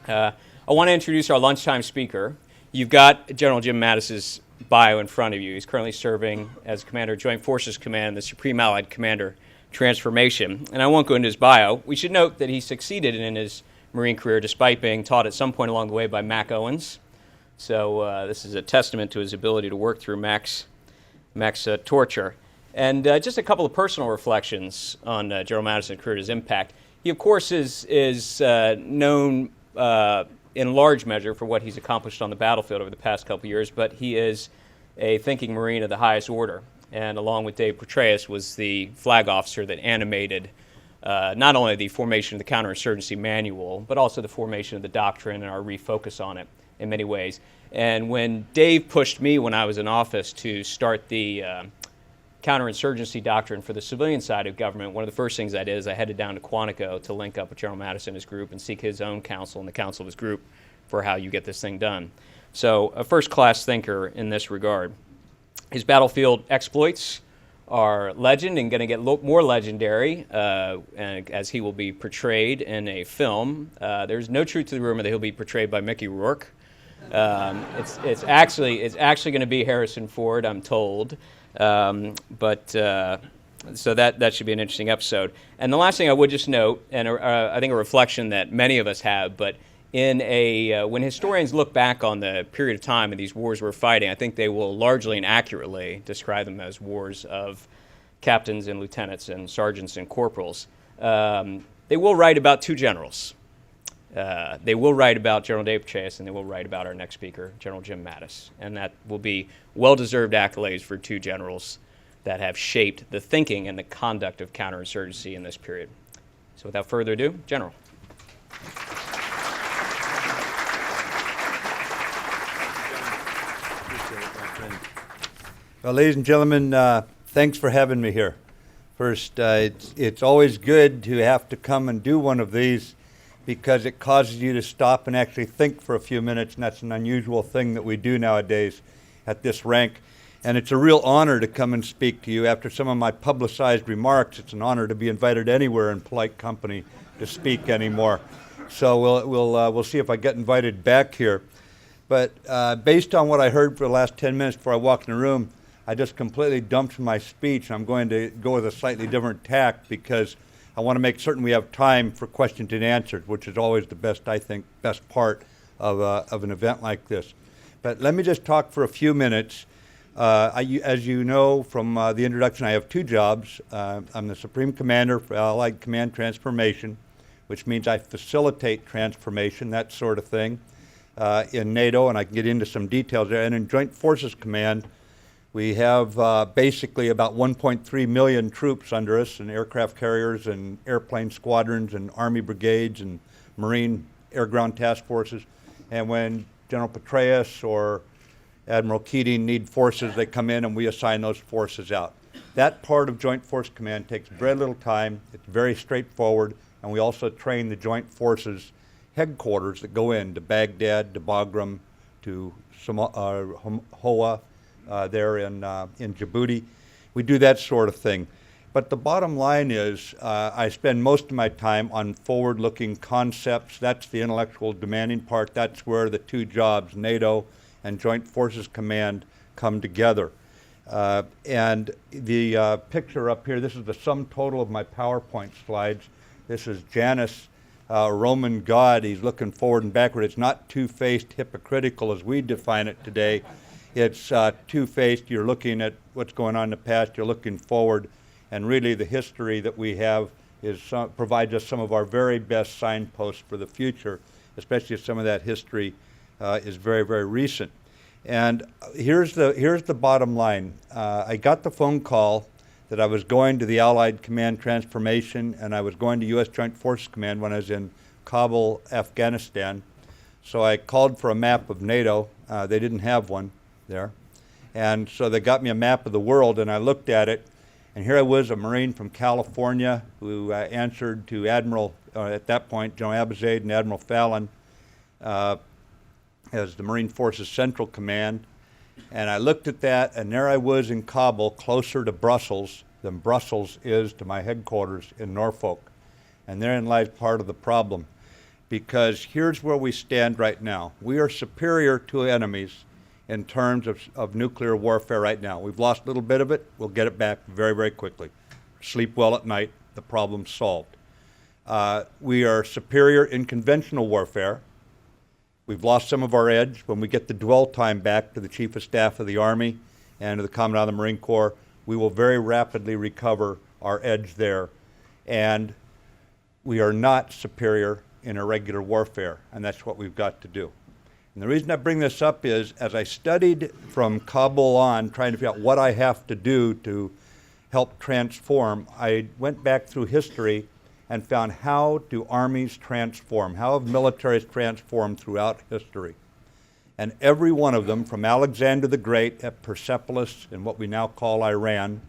I want to introduce our lunchtime speaker. You've got General Jim Mattis's bio in front of you. He's currently serving as Commander of Joint Forces Command, the Supreme Allied Commander Transformation. And I won't go into his bio. We should note that he succeeded in his Marine career despite being taught at some point along the way by Mac Owens. So this is a testament to his ability to work through Mac's torture. And just a couple of personal reflections on General Mattis's career, his impact. He, of course, is known in large measure for what he's accomplished on the battlefield over the past couple of years, but he is a thinking Marine of the highest order, and along with Dave Petraeus was the flag officer that animated not only the formation of the counterinsurgency manual, but also the formation of the doctrine and our refocus on it in many ways. And when Dave pushed me when I was in office to start the counterinsurgency doctrine for the civilian side of government, one of the first things I did is I headed down to Quantico to link up with General Mattis and his group and seek his own counsel and the counsel of his group for how you get this thing done. So a first-class thinker in this regard. His battlefield exploits are legend and going to get more legendary as he will be portrayed in a film. There's no truth to the rumor that he'll be portrayed by Mickey Rourke. It's actually going to be Harrison Ford, I'm told. So that should be an interesting episode. And the last thing I would just note, and I think a reflection that many of us have, but when historians look back on the period of time of these wars we're fighting, I think they will largely and accurately describe them as wars of captains and lieutenants and sergeants and corporals. They will write about two generals. They will write about General Dave Petraeus, and they will write about our next speaker, General Jim Mattis. And that will be well-deserved accolades for two generals that have shaped the thinking and the conduct of counterinsurgency in this period. So without further ado, General. Well, ladies and gentlemen, thanks for having me here. First, it's always good to have to come and do one of these because it causes you to stop and actually think for a few minutes, and that's an unusual thing that we do nowadays at this rank. And it's a real honor to come and speak to you. After some of my publicized remarks, it's an honor to be invited anywhere in polite company to speak anymore. So we'll see if I get invited back here. But based on what I heard for the last 10 minutes before I walked in the room, I just completely dumped my speech. I'm going to go with a slightly different tack because I want to make certain we have time for questions and answers, which is always the best part of an event like this. But let me just talk for a few minutes. As you know from the introduction, I have two jobs. I'm the Supreme Commander for Allied Command Transformation, which means I facilitate transformation, that sort of thing, in NATO, and I can get into some details there. And in Joint Forces Command, we have basically about 1.3 million troops under us, and aircraft carriers and airplane squadrons and Army brigades and Marine air-ground task forces. And when General Petraeus or Admiral Keating need forces, they come in and we assign those forces out. That part of Joint Force Command takes very little time. It's very straightforward, and we also train the Joint Forces headquarters that go in to Baghdad, to Bagram, to Hoa, there in Djibouti. We do that sort of thing. But the bottom line is I spend most of my time on forward-looking concepts. That's the intellectual demanding part. That's where the two jobs, NATO and Joint Forces Command, come together. And the picture up here, this is the sum total of my PowerPoint slides. This is Janus, Roman god. He's looking forward and backward. It's not two-faced hypocritical as we define it today. It's two-faced. You're looking at what's going on in the past. You're looking forward. And really the history that we have provides us some of our very best signposts for the future, especially if some of that history is very, very recent. And here's the bottom line. I got the phone call that I was going to the Allied Command Transformation and I was going to U.S. Joint Forces Command when I was in Kabul, Afghanistan. So I called for a map of NATO. They didn't have one there. And so they got me a map of the world, and I looked at it, and here I was, a Marine from California who answered to Admiral, at that point, General Abizaid and Admiral Fallon as the Marine Forces Central Command. And I looked at that, and there I was in Kabul, closer to Brussels than Brussels is to my headquarters in Norfolk. And therein lies part of the problem. because here's where we stand right now. We are superior to enemies in terms of nuclear warfare right now. We've lost a little bit of it. We'll get it back very, very quickly. Sleep well at night. The problem's solved. We are superior in conventional warfare. We've lost some of our edge. When we get the dwell time back to the Chief of Staff of the Army and to the Commandant of the Marine Corps, we will very rapidly recover our edge there. And we are not superior in irregular warfare, and that's what we've got to do. And the reason I bring this up is, as I studied from Kabul on, trying to figure out what I have to do to help transform, I went back through history and found how do armies transform, how have militaries transformed throughout history. And every one of them, from Alexander the Great at Persepolis in what we now call Iran,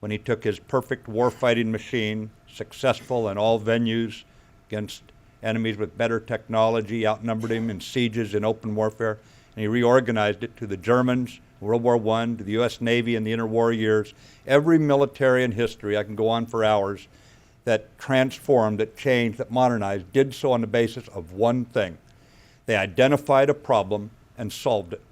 when he took his perfect warfighting machine, successful in all venues against enemies with better technology, outnumbered him in sieges and open warfare, and he reorganized it to the Germans, World War I, to the U.S. Navy in the interwar years. Every military in history, I can go on for hours, that transformed, that changed, that modernized, did so on the basis of one thing. They identified a problem and solved it.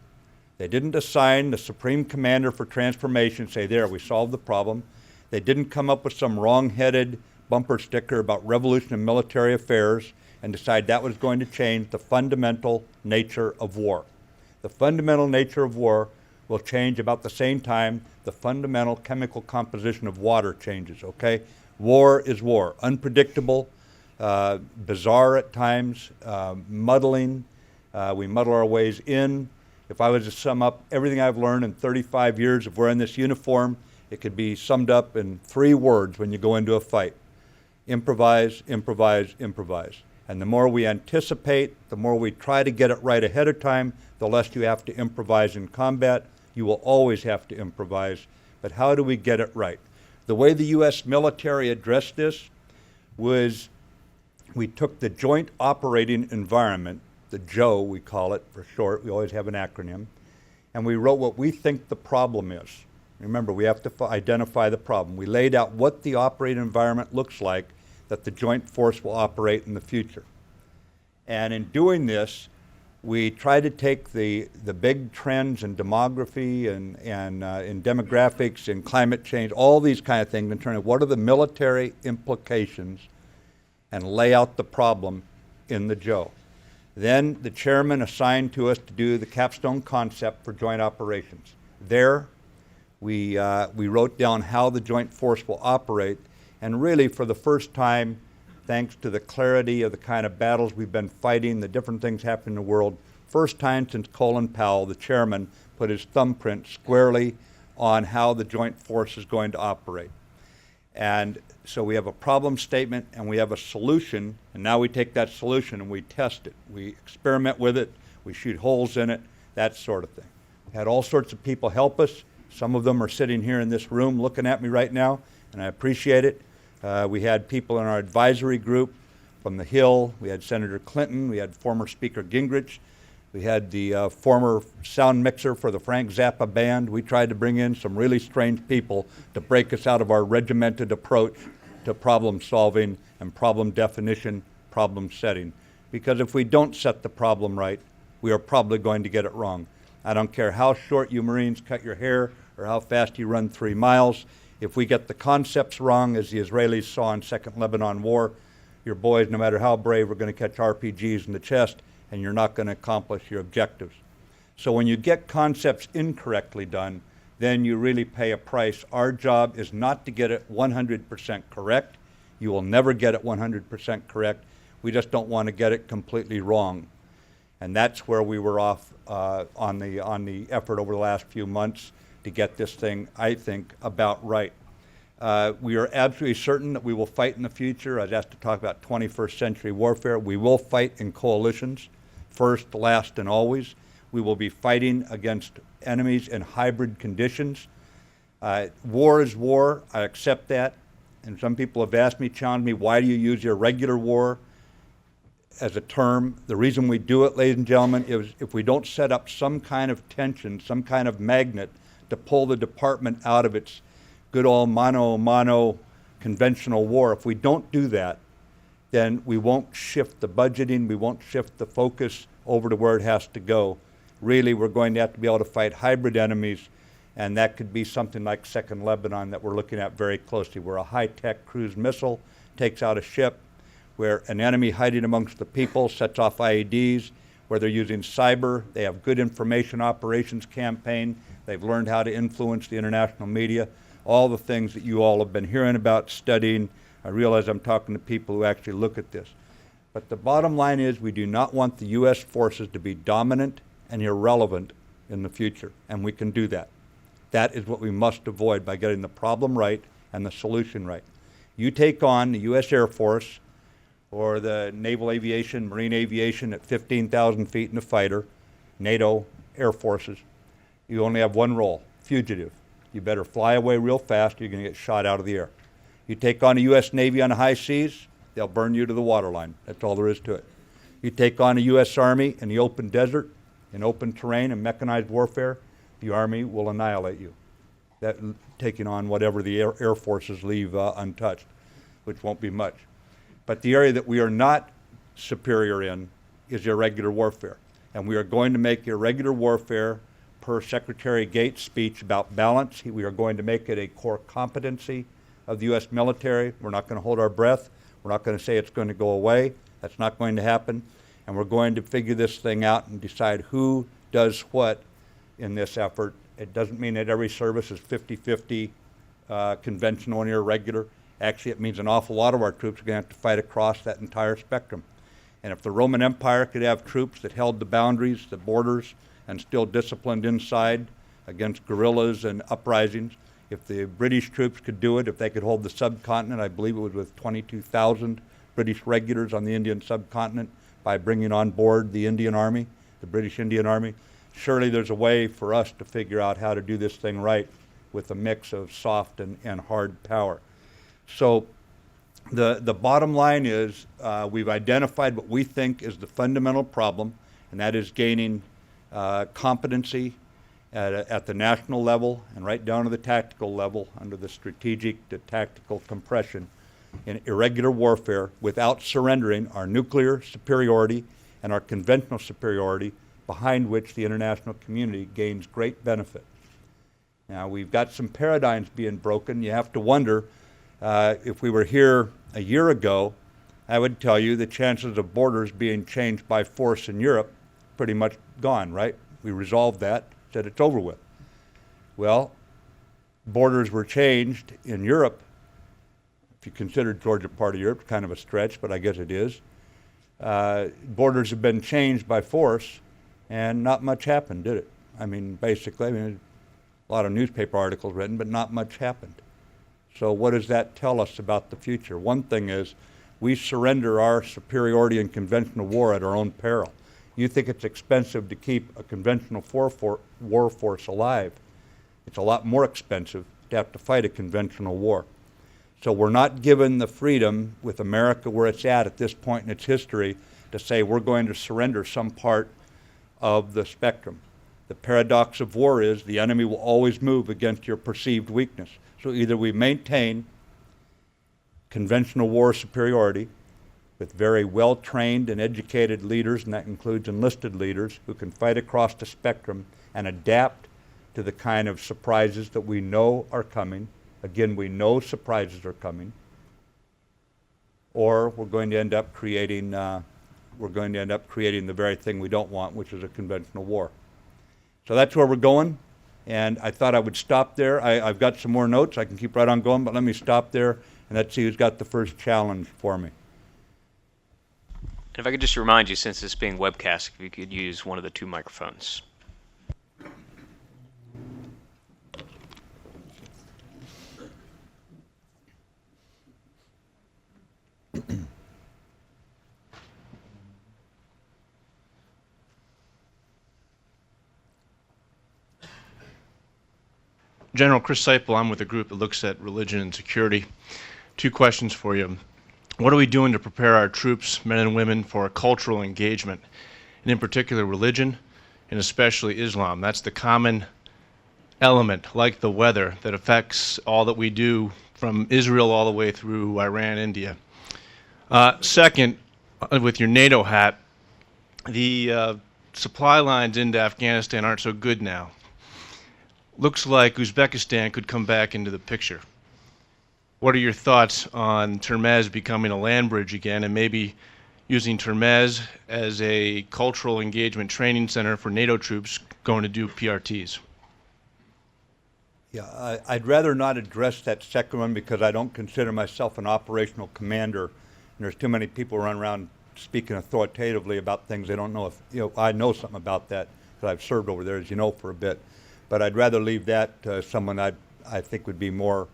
They didn't assign the supreme commander for transformation, say, there, we solved the problem. They didn't come up with some wrong-headed bumper sticker about revolution in military affairs and decide that was going to change the fundamental nature of war. The fundamental nature of war will change about the same time the fundamental chemical composition of water changes, okay? War is war, unpredictable, bizarre at times, muddling. We muddle our ways in. If I was to sum up everything I've learned in 35 years of wearing this uniform, it could be summed up in 3 words when you go into a fight. Improvise, improvise, improvise. And the more we anticipate, the more we try to get it right ahead of time, the less you have to improvise in combat. You will always have to improvise, but how do we get it right? The way the U.S. military addressed this was we took the Joint Operating Environment, the JO we call it for short, we always have an acronym, and we wrote what we think the problem is. Remember, we have to identify the problem. We laid out what the operating environment looks like that the joint force will operate in the future. And in doing this, we try to take the big trends in demography and in demographics and climate change, all these kind of things, in terms of what are the military implications, and lay out the problem in the JO. Then the chairman assigned to us to do the capstone concept for joint operations. There, we wrote down how the joint force will operate, and really for the first time, thanks to the clarity of the kind of battles we've been fighting, the different things happening in the world, first time since Colin Powell, the chairman, put his thumbprint squarely on how the joint force is going to operate. And so we have a problem statement and we have a solution, and now we take that solution and we test it. We experiment with it, we shoot holes in it, that sort of thing. We had all sorts of people help us. Some of them are sitting here in this room looking at me right now, and I appreciate it. We had people in our advisory group from the Hill. We had Senator Clinton. We had former Speaker Gingrich. We had the former sound mixer for the Frank Zappa band. We tried to bring in some really strange people to break us out of our regimented approach to problem solving and problem definition, problem setting. Because if we don't set the problem right, we are probably going to get it wrong. I don't care how short you Marines cut your hair or how fast you run 3 miles. If we get the concepts wrong, as the Israelis saw in Second Lebanon War, your boys, no matter how brave, are going to catch RPGs in the chest, and you're not going to accomplish your objectives. So when you get concepts incorrectly done, then you really pay a price. Our job is not to get it 100% correct. You will never get it 100% correct. We just don't want to get it completely wrong. And that's where we were off on the effort over the last few months to get this thing, I think, about right. We are absolutely certain that we will fight in the future. I was asked to talk about 21st century warfare. We will fight in coalitions, first, last, and always. We will be fighting against enemies in hybrid conditions. War is war. I accept that. And some people have asked me, challenged me, why do you use your regular war as a term? The reason we do it, ladies and gentlemen, is if we don't set up some kind of tension, some kind of magnet to pull the department out of its good old mano a mano conventional war, if we don't do that, then we won't shift the budgeting, we won't shift the focus over to where it has to go. Really, we're going to have to be able to fight hybrid enemies, and that could be something like Second Lebanon that we're looking at very closely, where a high-tech cruise missile takes out a ship, where an enemy hiding amongst the people sets off IEDs, where they're using cyber, they have good information operations campaign, they've learned how to influence the international media, all the things that you all have been hearing about, studying. I realize I'm talking to people who actually look at this. But the bottom line is we do not want the U.S. forces to be dominant and irrelevant in the future, and we can do that. That is what we must avoid by getting the problem right and the solution right. You take on the U.S. Air Force or the Naval Aviation, Marine Aviation at 15,000 feet in a fighter, NATO Air Forces, you only have one role, fugitive. You better fly away real fast or you're going to get shot out of the air. You take on the U.S. Navy on the high seas, they'll burn you to the waterline. That's all there is to it. You take on the U.S. Army in the open desert, in open terrain and mechanized warfare, the Army will annihilate you. That, taking on whatever the Air Forces leave untouched, which won't be much. But the area that we are not superior in is irregular warfare. And we are going to make irregular warfare, per Secretary Gates' speech about balance, we are going to make it a core competency of the U.S. military. We're not going to hold our breath. We're not going to say it's going to go away. That's not going to happen. And we're going to figure this thing out and decide who does what in this effort. It doesn't mean that every service is 50-50 conventional and irregular. Actually, it means an awful lot of our troops are going to have to fight across that entire spectrum. And if the Roman Empire could have troops that held the boundaries, the borders, and still disciplined inside against guerrillas and uprisings, if the British troops could do it, if they could hold the subcontinent, I believe it was with 22,000 British regulars on the Indian subcontinent by bringing on board the Indian Army, the British Indian Army, surely there's a way for us to figure out how to do this thing right with a mix of soft and hard power. So the bottom line is we've identified what we think is the fundamental problem, and that is gaining competency at the national level and right down to the tactical level under the strategic to tactical compression in irregular warfare without surrendering our nuclear superiority and our conventional superiority behind which the international community gains great benefit. Now, we've got some paradigms being broken. You have to wonder, if we were here a year ago, I would tell you the chances of borders being changed by force in Europe pretty much gone, right? We resolved that, said it's over with. Well, borders were changed in Europe. If you consider Georgia part of Europe, it's kind of a stretch, but I guess it is. Borders have been changed by force, and not much happened, did it? I mean, basically, a lot of newspaper articles written, but not much happened. So what does that tell us about the future? One thing is we surrender our superiority in conventional war at our own peril. You think it's expensive to keep a conventional war force alive. It's a lot more expensive to have to fight a conventional war. So we're not given the freedom with America where it's at this point in its history to say we're going to surrender some part of the spectrum. The paradox of war is the enemy will always move against your perceived weakness. So either we maintain conventional war superiority with very well-trained and educated leaders, and that includes enlisted leaders who can fight across the spectrum and adapt to the kind of surprises that we know are coming. Again, we know surprises are coming. Or we're going to end up creating the very thing we don't want, which is a conventional war. So that's where we're going. And I thought I would stop there. I've got some more notes. I can keep right on going, but let me stop there and let's see who's got the first challenge for me. And if I could just remind you, since it's being webcast, if you could use one of the two microphones. General Chris Seipel, I'm with a group that looks at religion and security. Two questions for you. What are we doing to prepare our troops, men and women, for a cultural engagement, and in particular religion, and especially Islam? That's the common element, like the weather, that affects all that we do from Israel all the way through Iran, India. Second, with your NATO hat, the supply lines into Afghanistan aren't so good now. Looks like Uzbekistan could come back into the picture. What are your thoughts on Termez becoming a land bridge again, and maybe using Termez as a cultural engagement training center for NATO troops going to do PRTs? Yeah, I'd rather not address that second one because I don't consider myself an operational commander, and there's too many people running around speaking authoritatively about things they don't know. I know something about that because I've served over there, as you know, for a bit. But I'd rather leave that to someone I think would be more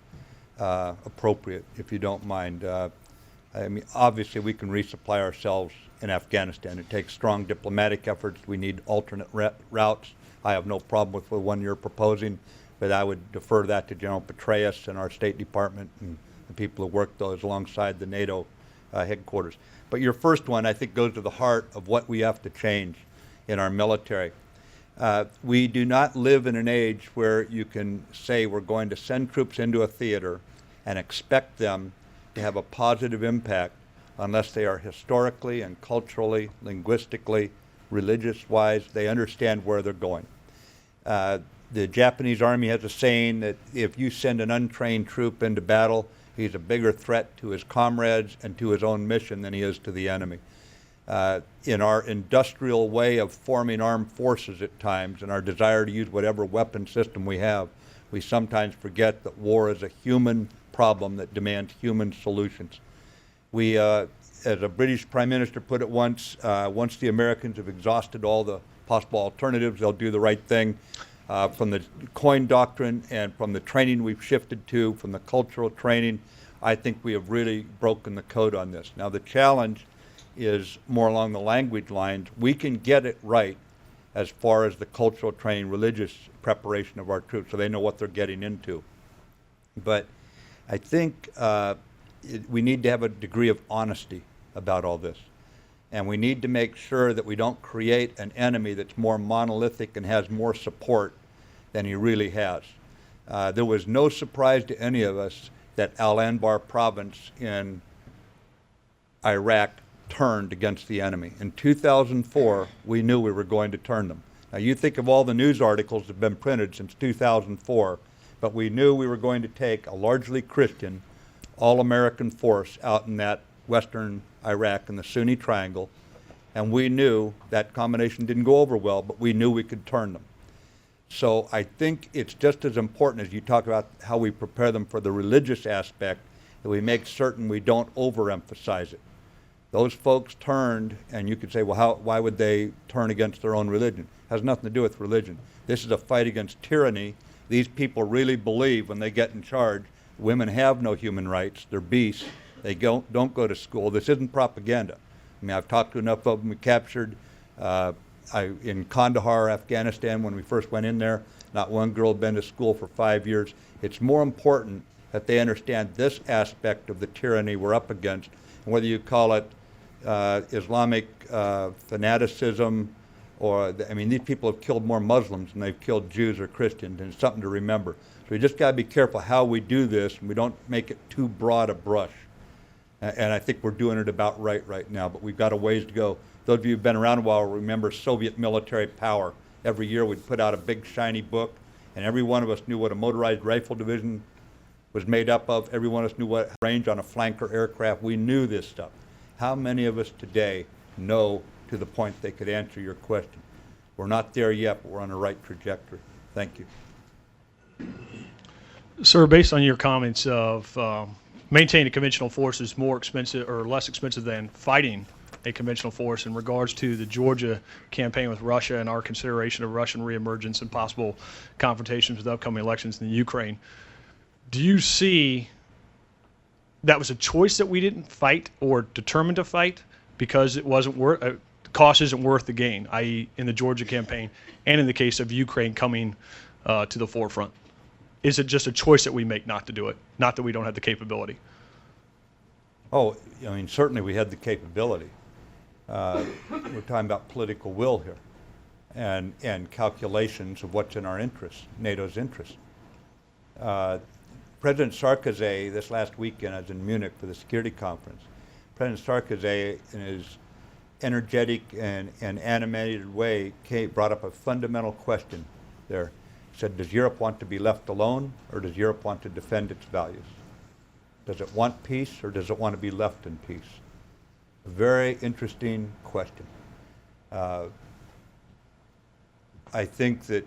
appropriate, if you don't mind. I mean, obviously, we can resupply ourselves in Afghanistan. It takes strong diplomatic efforts. We need alternate routes. I have no problem with the one you're proposing, but I would defer that to General Petraeus and our State Department and the people who work those alongside the NATO headquarters. But your first one, I think, goes to the heart of what we have to change in our military. We do not live in an age where you can say we're going to send troops into a theater and expect them to have a positive impact unless they are historically and culturally, linguistically, religious-wise, they understand where they're going. The Japanese Army has a saying that if you send an untrained troop into battle, he's a bigger threat to his comrades and to his own mission than he is to the enemy. In our industrial way of forming armed forces at times and our desire to use whatever weapon system we have, we sometimes forget that war is a human problem that demands human solutions. We, as a British Prime Minister put it once the Americans have exhausted all the possible alternatives, they'll do the right thing. From the Coin Doctrine and from the training we've shifted to, from the cultural training, I think we have really broken the code on this. Now the challenge is more along the language lines. We can get it right as far as the cultural training, religious preparation of our troops so they know what they're getting into. But I think we need to have a degree of honesty about all this. And we need to make sure that we don't create an enemy that's more monolithic and has more support than he really has. There was no surprise to any of us that Anbar province in Iraq turned against the enemy. In 2004, we knew we were going to turn them. Now you think of all the news articles that have been printed since 2004, but we knew we were going to take a largely Christian, all-American force out in that western Iraq in the Sunni Triangle, and we knew that combination didn't go over well, but we knew we could turn them. So I think it's just as important as you talk about how we prepare them for the religious aspect, that we make certain we don't overemphasize it. Those folks turned, and you could say, well, why would they turn against their own religion? It has nothing to do with religion. This is a fight against tyranny. These people really believe when they get in charge, women have no human rights, they're beasts, they don't go to school. This isn't propaganda. I mean, I've talked to enough of them we captured. In Kandahar, Afghanistan, when we first went in there, not one girl had been to school for 5 years. It's more important that they understand this aspect of the tyranny we're up against, and whether you call it Islamic fanaticism, I mean, these people have killed more Muslims than they've killed Jews or Christians, and it's something to remember. So we just got to be careful how we do this, and we don't make it too broad a brush. And I think we're doing it about right now, but we've got a ways to go. Those of you who've been around a while remember Soviet military power. Every year we'd put out a big shiny book, and every one of us knew what a motorized rifle division was made up of. Every one of us knew what range on a flanker aircraft. We knew this stuff. How many of us today know to the point they could answer your question? We're not there yet, but we're on the right trajectory. Thank you. Sir, based on your comments of maintaining a conventional force is more expensive or less expensive than fighting a conventional force in regards to the Georgia campaign with Russia and our consideration of Russian reemergence and possible confrontations with upcoming elections in the Ukraine, do you see that was a choice that we didn't fight or determined to fight because it wasn't worth the cost isn't worth the gain, i.e. in the Georgia campaign and in the case of Ukraine coming to the forefront? Is it just a choice that we make not to do it, not that we don't have the capability? Oh, I mean, certainly we had the capability. We're talking about political will here and calculations of what's in our interest, NATO's interest. President Sarkozy, this last weekend, I was in Munich for the security conference. President Sarkozy, in his energetic and animated way, brought up a fundamental question there. He said, does Europe want to be left alone, or does Europe want to defend its values? Does it want peace, or does it want to be left in peace? A very interesting question. I think that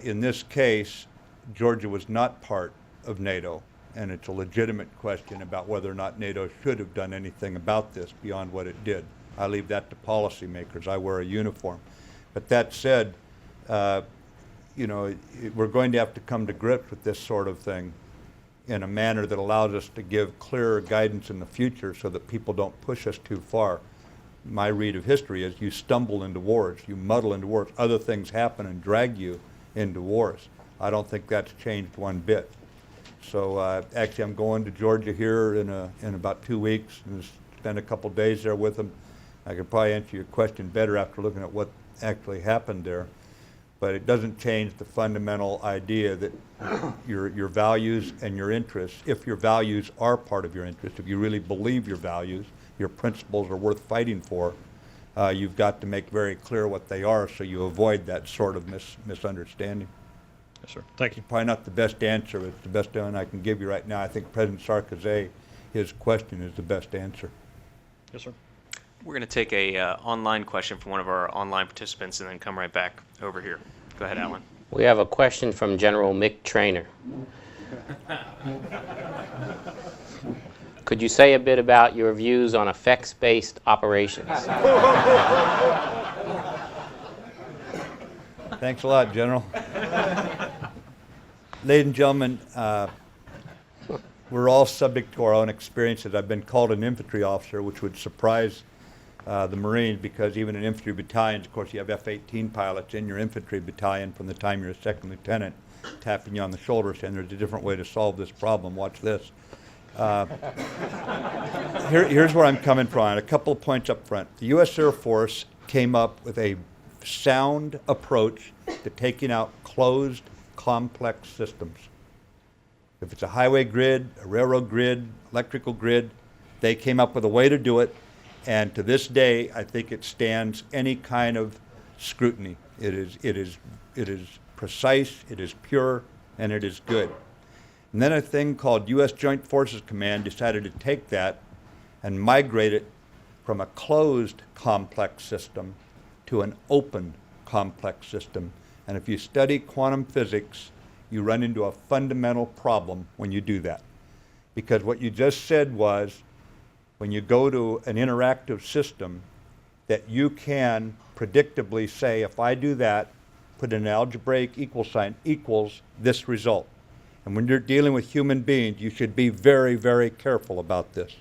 in this case, Georgia was not part of NATO, and it's a legitimate question about whether or not NATO should have done anything about this beyond what it did. I leave that to policymakers. I wear a uniform. But that said, you know, we're going to have to come to grips with this sort of thing in a manner that allows us to give clearer guidance in the future so that people don't push us too far. My read of history is you stumble into wars, you muddle into wars, other things happen and drag you into wars. I don't think that's changed one bit. So actually I'm going to Georgia here in about 2 weeks and spend a couple days there with them. I could probably answer your question better after looking at what actually happened there. But it doesn't change the fundamental idea that your values and your interests, if your values are part of your interests, if you really believe your values, your principles are worth fighting for, you've got to make very clear what they are so you avoid that sort of misunderstanding. Yes, sir. Thank you. Probably not the best answer, but it's the best one I can give you right now. I think President Sarkozy, his question is the best answer. Yes, sir. We're going to take a online question from one of our online participants and then come right back over here. Go ahead, Alan. We have a question from General Mick Traynor. Could you say a bit about your views on effects-based operations? Thanks a lot, General. Ladies and gentlemen, we're all subject to our own experiences. I've been called an infantry officer, which would surprise the Marines, because even in infantry battalions, of course, you have F-18 pilots in your infantry battalion from the time you're a second lieutenant, tapping you on the shoulder saying there's a different way to solve this problem. Watch this. Here's where I'm coming from. A couple of points up front. The U.S. Air Force came up with a sound approach to taking out closed, complex systems. If it's a highway grid, a railroad grid, electrical grid, they came up with a way to do it. And to this day, I think it stands any kind of scrutiny. It is precise, it is pure, and it is good. And then a thing called U.S. Joint Forces Command decided to take that and migrate it from a closed complex system to an open complex system. And if you study quantum physics, you run into a fundamental problem when you do that. Because what you just said was, when you go to an interactive system, that you can predictably say, if I do that, put an algebraic equal sign equals this result. And when you're dealing with human beings, you should be very, very careful about this.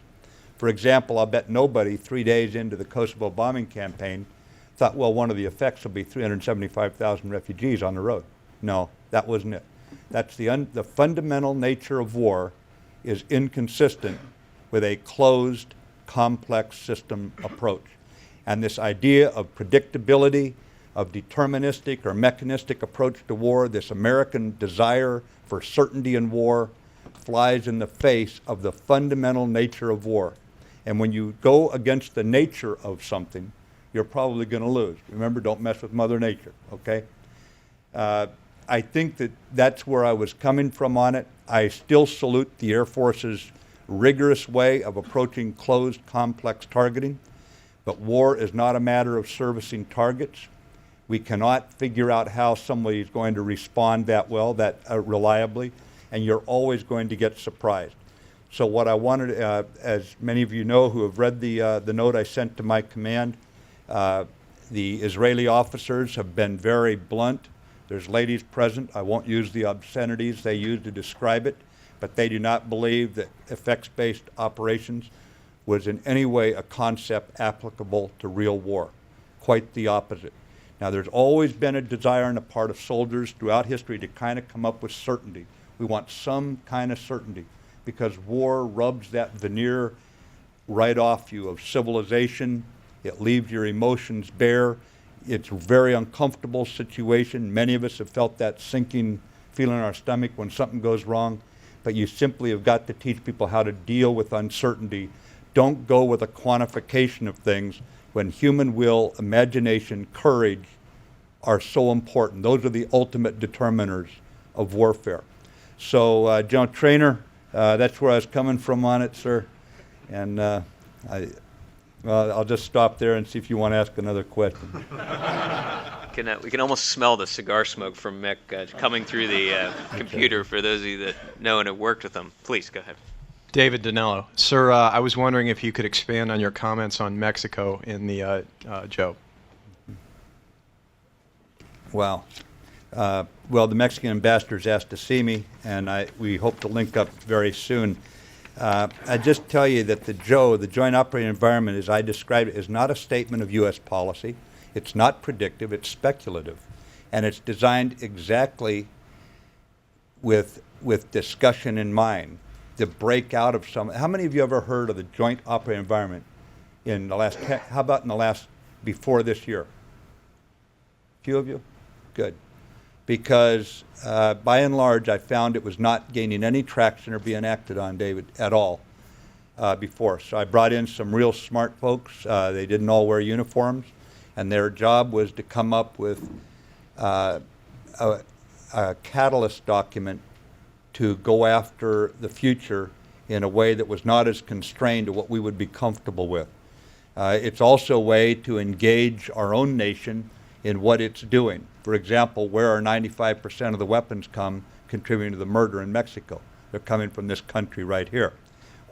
For example, I'll bet nobody 3 days into the Kosovo bombing campaign thought, well, one of the effects will be 375,000 refugees on the road. No, that wasn't it. That's the fundamental nature of war is inconsistent with a closed, complex system approach. And this idea of predictability, of deterministic or mechanistic approach to war, this American desire for certainty in war, flies in the face of the fundamental nature of war. And when you go against the nature of something, you're probably going to lose. Remember, don't mess with Mother Nature, okay? I think that that's where I was coming from on it. I still salute the Air Force's rigorous way of approaching closed, complex targeting, but war is not a matter of servicing targets. We cannot figure out how somebody is going to respond that well, that reliably, and you're always going to get surprised. So what I wanted, as many of you know who have read the note I sent to my command, the Israeli officers have been very blunt. There's ladies present. I won't use the obscenities they use to describe it, but they do not believe that effects-based operations was in any way a concept applicable to real war. Quite the opposite. Now, there's always been a desire on the part of soldiers throughout history to kind of come up with certainty. We want some kind of certainty because war rubs that veneer right off you of civilization. It leaves your emotions bare. It's a very uncomfortable situation. Many of us have felt that sinking feeling in our stomach when something goes wrong. But you simply have got to teach people how to deal with uncertainty don't go with a quantification of things when human will, imagination, courage are so important. Those are the ultimate determiners of warfare. So, General Traynor, that's where I was coming from on it, sir. And I'll just stop there and see if you want to ask another question. We can almost smell the cigar smoke from Mick coming through the computer for those of you that know and have worked with him. Please, go ahead. David Danello. Sir, I was wondering if you could expand on your comments on Mexico in the Joe. Wow. Well, the Mexican ambassador's asked to see me, and we hope to link up very soon. I just tell you that the Joe, the Joint Operating Environment, as I described it, is not a statement of U.S. policy. It's not predictive. It's speculative. And it's designed exactly with discussion in mind, to break out of some. How many of you ever heard of the Joint Operating Environment in the last, how about in the last, before this year? A few of you? Good. Because by and large, I found it was not gaining any traction or being acted on, David, at all before. So I brought in some real smart folks. They didn't all wear uniforms, and their job was to come up with a catalyst document to go after the future in a way that was not as constrained to what we would be comfortable with. It's also a way to engage our own nation in what it's doing. For example, where are 95% of the weapons contributing to the murder in Mexico? They're coming from this country right here.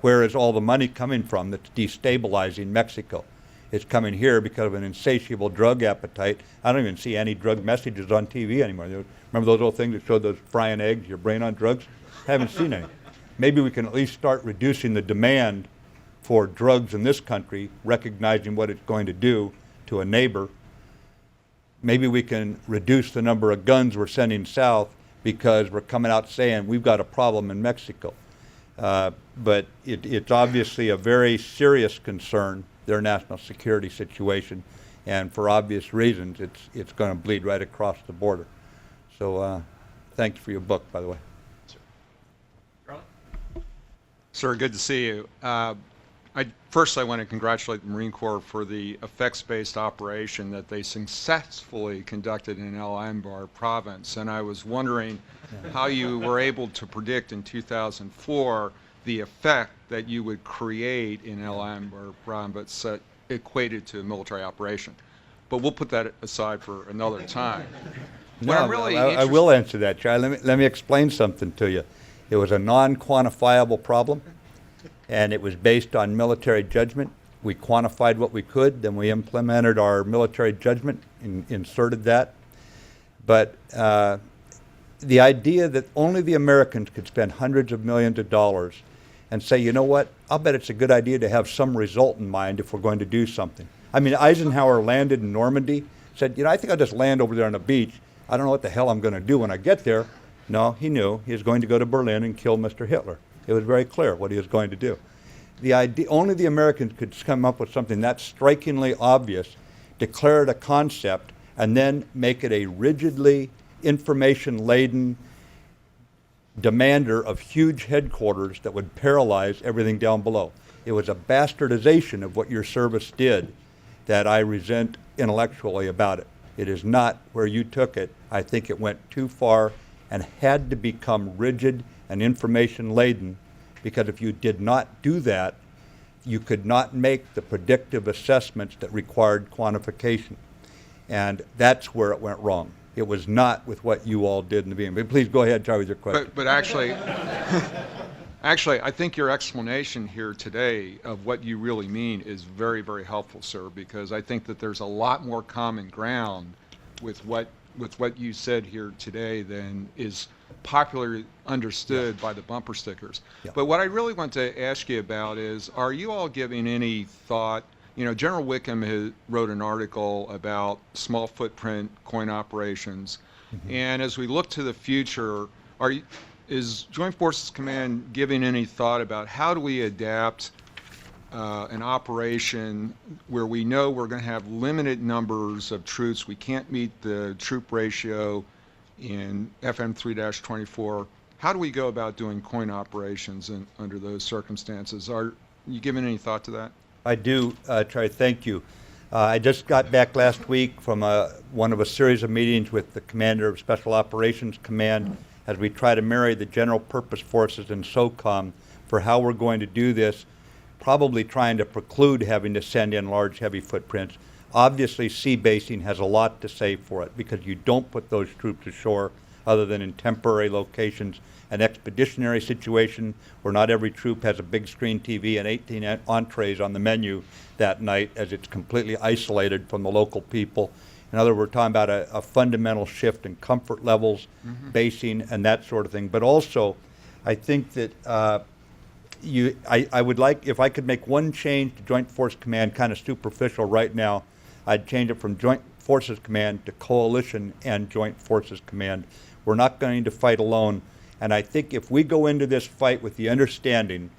Where is all the money coming from that's destabilizing Mexico? It's coming here because of an insatiable drug appetite. I don't even see any drug messages on TV anymore. Remember those old things that showed those frying eggs, your brain on drugs? Haven't seen any. Maybe we can at least start reducing the demand for drugs in this country, recognizing what it's going to do to a neighbor. Maybe we can reduce the number of guns we're sending south because we're coming out saying we've got a problem in Mexico. But it's obviously a very serious concern, their national security situation, and for obvious reasons, it's going to bleed right across the border. So thanks for your book, by the way. Sir, good to see you. First, I want to congratulate the Marine Corps for the effects-based operation that they successfully conducted in El Anbar province. And I was wondering how you were able to predict in 2004 the effect that you would create in El Anbar province equated to a military operation. But we'll put that aside for another time. No, I will answer that, Charlie. Let me explain something to you. It was a non-quantifiable problem, and it was based on military judgment. We quantified what we could, then we implemented our military judgment and inserted that. But the idea that only the Americans could spend hundreds of millions of dollars and say, you know what, I'll bet it's a good idea to have some result in mind if we're going to do something. I mean, Eisenhower landed in Normandy, said, you know, I think I'll just land over there on the beach. I don't know what the hell I'm going to do when I get there. No, he knew he was going to go to Berlin and kill Mr. Hitler. It was very clear what he was going to do. The idea, only the Americans could come up with something that strikingly obvious, declare it a concept, and then make it a rigidly information-laden demander of huge headquarters that would paralyze everything down below. It was a bastardization of what your service did that I resent intellectually about it. It is not where you took it. I think it went too far and had to become rigid and information-laden, because if you did not do that, you could not make the predictive assessments that required quantification. And that's where it went wrong. It was not with what you all did in the beginning. But please go ahead, Charlie, with your question. But actually, I think your explanation here today of what you really mean is very, very helpful, sir, because I think that there's a lot more common ground with what you said here today than is popularly understood by the bumper stickers. Yeah. But what I really want to ask you about is, are you all giving any thought? You know, General Wickham wrote an article about small footprint coin operations, and as we look to the future, is Joint Forces Command giving any thought about how do we adapt an operation where we know we're going to have limited numbers of troops, we can't meet the troop ratio in FM 3-24. How do we go about doing coin operations under those circumstances? You given any thought to that? I do, Charlie, thank you. I just got back last week from one of a series of meetings with the Commander of Special Operations Command as we try to marry the General Purpose Forces and SOCOM for how we're going to do this, probably trying to preclude having to send in large, heavy footprints. Obviously, sea basing has a lot to say for it because you don't put those troops ashore other than in temporary locations. An expeditionary situation where not every troop has a big screen TV and 18 entrees on the menu that night as it's completely isolated from the local people. In other words, we're talking about a fundamental shift in comfort levels, basing, and that sort of thing. But also, I think that I would like, if I could make one change to Joint Force Command, kind of superficial right now, I'd change it from Joint Forces Command to Coalition and Joint Forces Command. We're not going to fight alone. And I think if we go into this fight with the understanding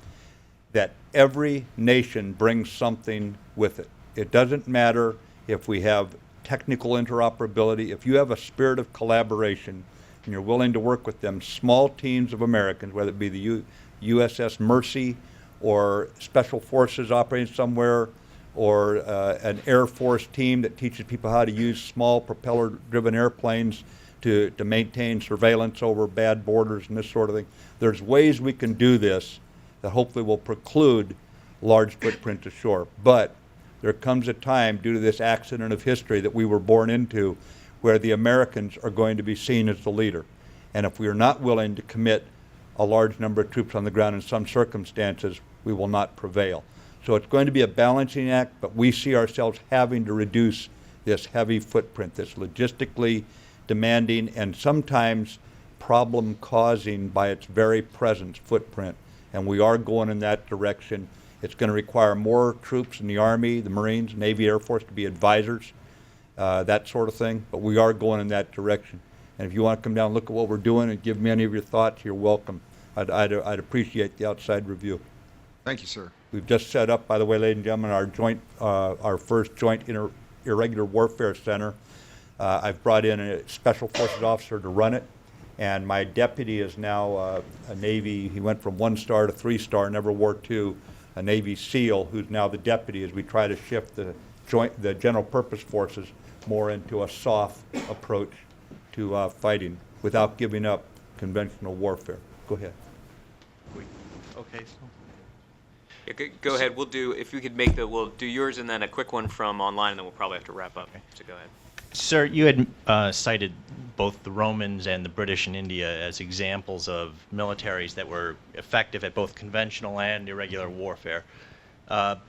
that every nation brings something with it, it doesn't matter if we have technical interoperability, if you have a spirit of collaboration and you're willing to work with them, small teams of Americans, whether it be the USS Mercy or Special Forces operating somewhere, or an Air Force team that teaches people how to use small propeller-driven airplanes to maintain surveillance over bad borders and this sort of thing. There's ways we can do this that hopefully will preclude large footprints ashore. But there comes a time, due to this accident of history that we were born into, where the Americans are going to be seen as the leader. And if we are not willing to commit a large number of troops on the ground in some circumstances, we will not prevail. So it's going to be a balancing act, but we see ourselves having to reduce this heavy footprint, this logistically demanding and sometimes problem-causing by its very presence footprint. And we are going in that direction. It's going to require more troops in the Army, the Marines, Navy, Air Force to be advisors, that sort of thing. But we are going in that direction. And if you want to come down and look at what we're doing and give me any of your thoughts, you're welcome. I'd appreciate the outside review. Thank you, sir. We've just set up, by the way, ladies and gentlemen, our first joint irregular warfare center. I've brought in a Special Forces officer to run it, and my deputy is now a Navy, he went from 1-star to 3-star, never wore 2, a Navy SEAL who's now the deputy as we try to shift the General Purpose Forces more into a soft approach to fighting without giving up conventional warfare. Go ahead. Okay. Yeah, go ahead. We'll do, if we could we'll do yours and then a quick one from online, and then we'll probably have to wrap up. Okay. So go ahead. Sir, you had cited both the Romans and the British in India as examples of militaries that were effective at both conventional and irregular warfare.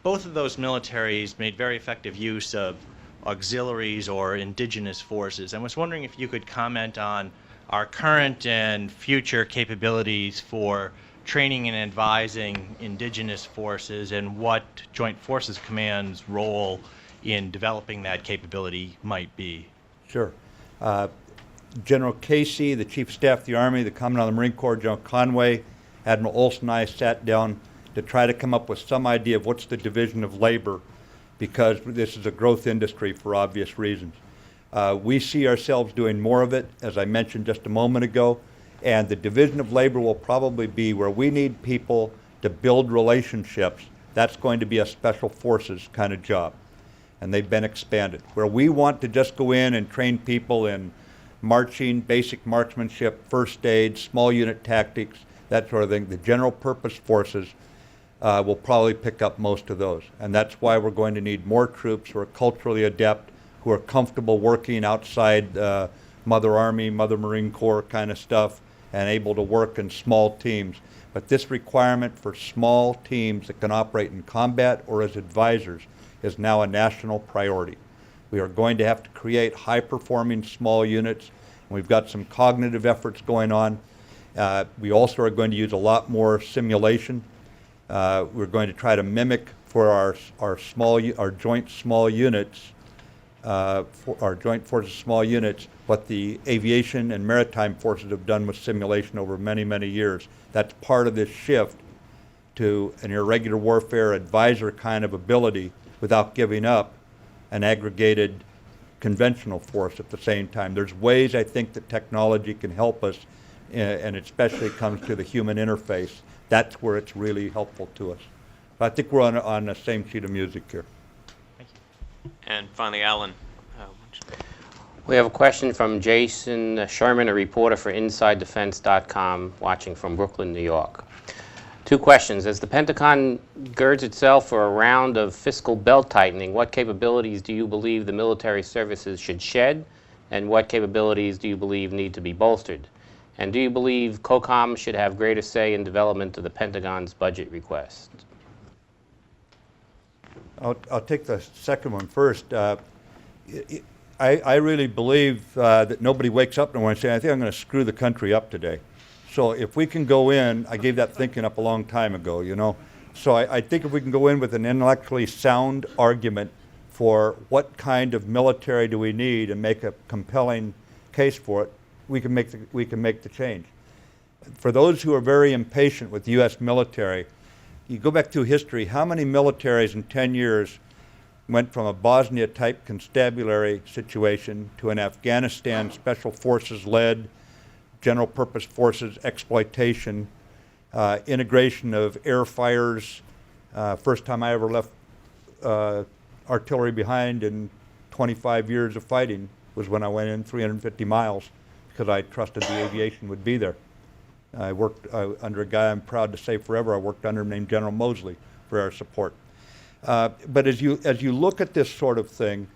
Both of those militaries made very effective use of auxiliaries or indigenous forces. I was wondering if you could comment on our current and future capabilities for training and advising indigenous forces and what Joint Forces Command's role in developing that capability might be. Sure. General Casey, the Chief of Staff of the Army, the Commandant of the Marine Corps, General Conway, Admiral Olson and I sat down to try to come up with some idea of what's the division of labor, because this is a growth industry for obvious reasons. We see ourselves doing more of it, as I mentioned just a moment ago, and the division of labor will probably be where we need people to build relationships. That's going to be a special forces kind of job, and they've been expanded. Where we want to just go in and train people in marching, basic marksmanship, first aid, small unit tactics, that sort of thing, the general purpose forces will probably pick up most of those. And that's why we're going to need more troops who are culturally adept, who are comfortable working outside Mother Army, Mother Marine Corps kind of stuff, and able to work in small teams. But this requirement for small teams that can operate in combat or as advisors is now a national priority. We are going to have to create high-performing small units. And we've got some cognitive efforts going on. We also are going to use a lot more simulation. We're going to try to mimic for our joint small units, for our joint forces small units, what the aviation and maritime forces have done with simulation over many, many years. That's part of this shift to an irregular warfare advisor kind of ability without giving up an aggregated conventional force at the same time. There's ways I think that technology can help us, and it especially comes to the human interface. That's where it's really helpful to us. But I think we're on the same sheet of music here. And finally, Alan. We have a question from Jason Sherman, a reporter for InsideDefense.com, watching from Brooklyn, New York. 2 questions. As the Pentagon girds itself for a round of fiscal belt-tightening, what capabilities do you believe the military services should shed, and what capabilities do you believe need to be bolstered? And do you believe COCOM should have greater say in development of the Pentagon's budget request? I'll take the second one first. I really believe that nobody wakes up in the morning saying, I think I'm going to screw the country up today. So if we can go in, I gave that thinking up a long time ago, you know. So I think if we can go in with an intellectually sound argument for what kind of military do we need and make a compelling case for it, we can make the change. For those who are very impatient with the U.S. military, you go back through history, how many militaries in 10 years went from a Bosnia-type constabulary situation to an Afghanistan special forces-led, general-purpose forces exploitation, integration of air fires. First time I ever left artillery behind in 25 years of fighting was when I went in 350 miles because I trusted the aviation would be there. I worked under a guy I'm proud to say forever I worked under named General Mosley for our support. But as you look at this sort of thing,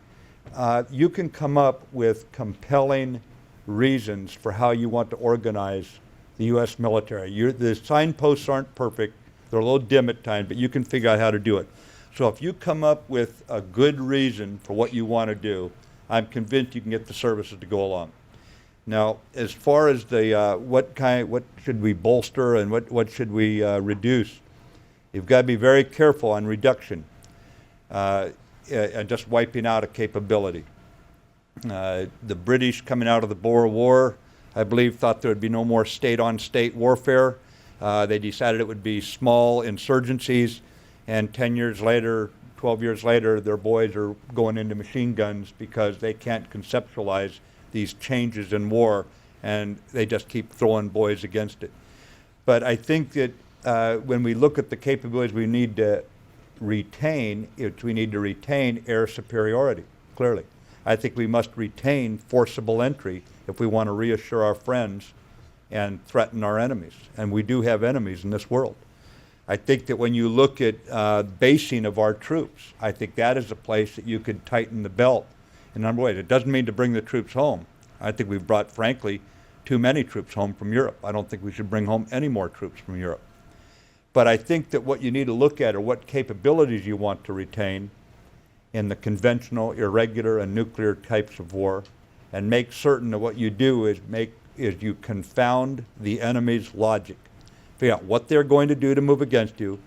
you can come up with compelling reasons for how you want to organize the U.S. military. The signposts aren't perfect. They're a little dim at times, but you can figure out how to do it. So if you come up with a good reason for what you want to do, I'm convinced you can get the services to go along. Now, as far as the what should we bolster and what should we reduce, you've got to be very careful on reduction and just wiping out a capability. The British, coming out of the Boer War, I believe, thought there would be no more state-on-state warfare. They decided it would be small insurgencies, and 10 years later, 12 years later, their boys are going into machine guns because they can't conceptualize these changes in war, and they just keep throwing boys against it. But I think that when we look at the capabilities we need to retain, we need to retain air superiority, clearly. I think we must retain forcible entry if we want to reassure our friends and threaten our enemies. And we do have enemies in this world. I think that when you look at basing of our troops, I think that is a place that you could tighten the belt in a number of ways. It doesn't mean to bring the troops home. I think we've brought, frankly, too many troops home from Europe. I don't think we should bring home any more troops from Europe. But I think that what you need to look at are what capabilities you want to retain in the conventional, irregular, and nuclear types of war, and make certain that what you do is you confound the enemy's logic. Figure out what they're going to do to move against you,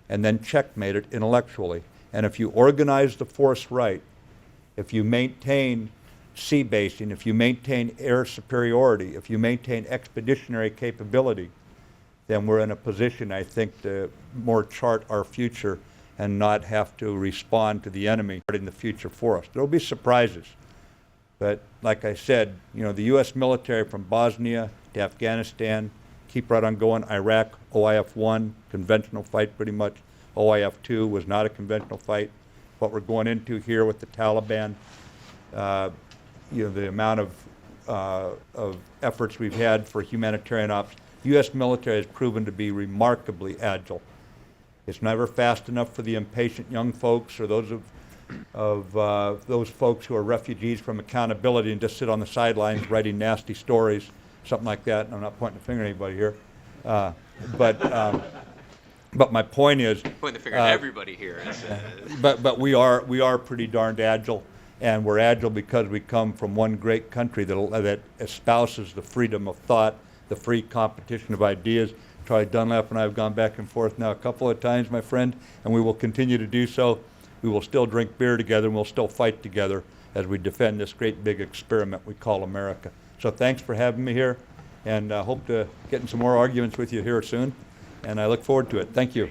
and then checkmate it intellectually. And if you organize the force right, if you maintain sea basing, if you maintain air superiority, if you maintain expeditionary capability, then we're in a position, I think, to more chart our future and not have to respond to the enemy in the future for us. There will be surprises. But like I said, you know, the U.S. military from Bosnia to Afghanistan, keep right on going. Iraq, OIF-1, conventional fight pretty much. OIF-2 was not a conventional fight. What we're going into here with the Taliban, you know, the amount of efforts we've had for humanitarian ops, the U.S. military has proven to be remarkably agile. It's never fast enough for the impatient young folks or those those folks who are refugees from accountability and just sit on the sidelines writing nasty stories, something like that. And I'm not pointing the finger at anybody here, but my point is, Point the finger at everybody here. but we are pretty darned agile, and we're agile because we come from one great country that espouses the freedom of thought, the free competition of ideas. Charlie Dunlap and I have gone back and forth now a couple of times, my friend, and we will continue to do so. We will still drink beer together, and we'll still fight together as we defend this great big experiment we call America. So thanks for having me here, and I hope to get in some more arguments with you here soon, and I look forward to it. Thank you.